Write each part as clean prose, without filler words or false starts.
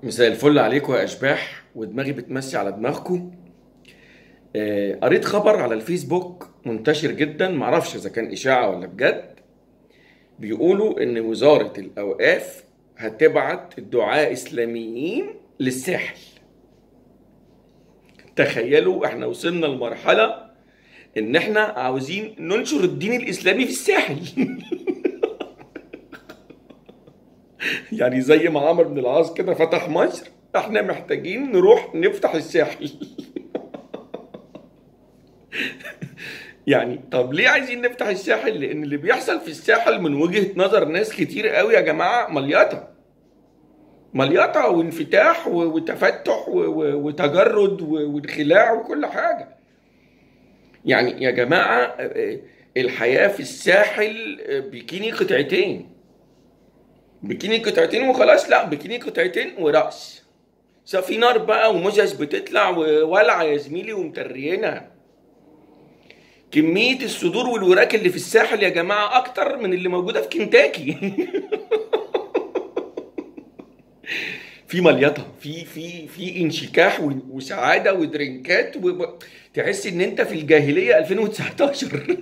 مساء الفل عليكم يا اشباح ودماغي بتمسي على دماغكم. قريت خبر على الفيسبوك منتشر جدا، معرفش اذا كان اشاعة ولا بجد. بيقولوا ان وزارة الاوقاف هتبعت دعاة اسلاميين للساحل. تخيلوا احنا وصلنا لمرحلة ان احنا عاوزين ننشر الدين الاسلامي في الساحل. يعني زي ما عمرو بن العاص كده فتح مصر، احنا محتاجين نروح نفتح الساحل. يعني طب ليه عايزين نفتح الساحل؟ لان اللي بيحصل في الساحل من وجهة نظر ناس كتير قوي يا جماعة مليطة مليطة وانفتاح وتفتح وتجرد وانخلاع وكل حاجة. يعني يا جماعة الحياة في الساحل بيكيني قطعتين، بيكيني قطعتين وخلاص، لا بيكيني قطعتين ورأس. في نار بقى ومزز بتطلع وولع يا زميلي ومترينا. كمية الصدور والوراك اللي في الساحل يا جماعة أكتر من اللي موجودة في كنتاكي. في مليطة، في انشكاح وسعادة ودرينكات تحس إن أنت في الجاهلية 2019.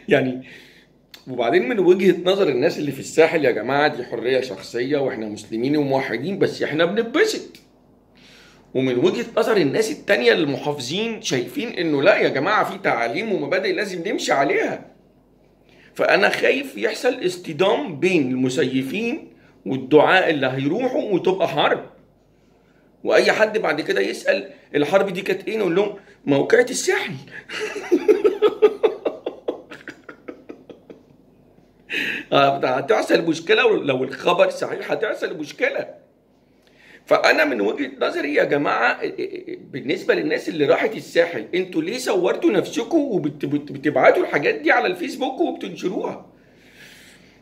يعني وبعدين من وجهة نظر الناس اللي في الساحل يا جماعة دي حرية شخصية وإحنا مسلمين وموحدين، بس إحنا بنتبسط. ومن وجهة نظر الناس التانية المحافظين شايفين انه لا يا جماعة في تعاليم ومبادئ لازم نمشي عليها. فانا خايف يحصل اصطدام بين المسيفين والدعاء اللي هيروحوا وتبقى حرب، واي حد بعد كده يسأل الحرب دي كانت ايه نقول لهم موقعة الساحل. هتحصل مشكلة، لو الخبر صحيح هتحصل مشكلة. فانا من وجهة نظري يا جماعة بالنسبة للناس اللي راحت الساحل، انتوا ليه صورتوا نفسكم وبتبعتوا الحاجات دي على الفيسبوك وبتنشروها؟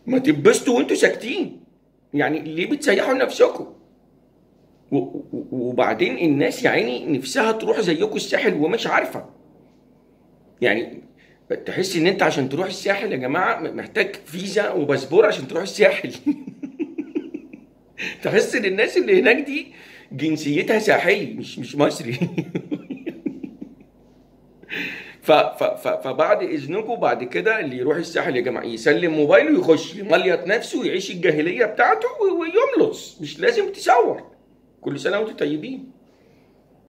ما تبسطوا وانتوا ساكتين. يعني ليه بتسيحوا نفسكم؟ وبعدين الناس يا عيني نفسها تروح زيكم الساحل ومش عارفة. يعني تحس ان انت عشان تروح الساحل يا جماعة محتاج فيزا وباسبور عشان تروح الساحل. تحس ان الناس اللي هناك دي جنسيتها ساحلي مش مصري. فبعد اذنكم بعد كده اللي يروح الساحل يا جماعه يسلم موبايله ويخش يمليط نفسه ويعيش الجاهليه بتاعته ويملص، مش لازم تصور. كل سنه وانتم طيبين.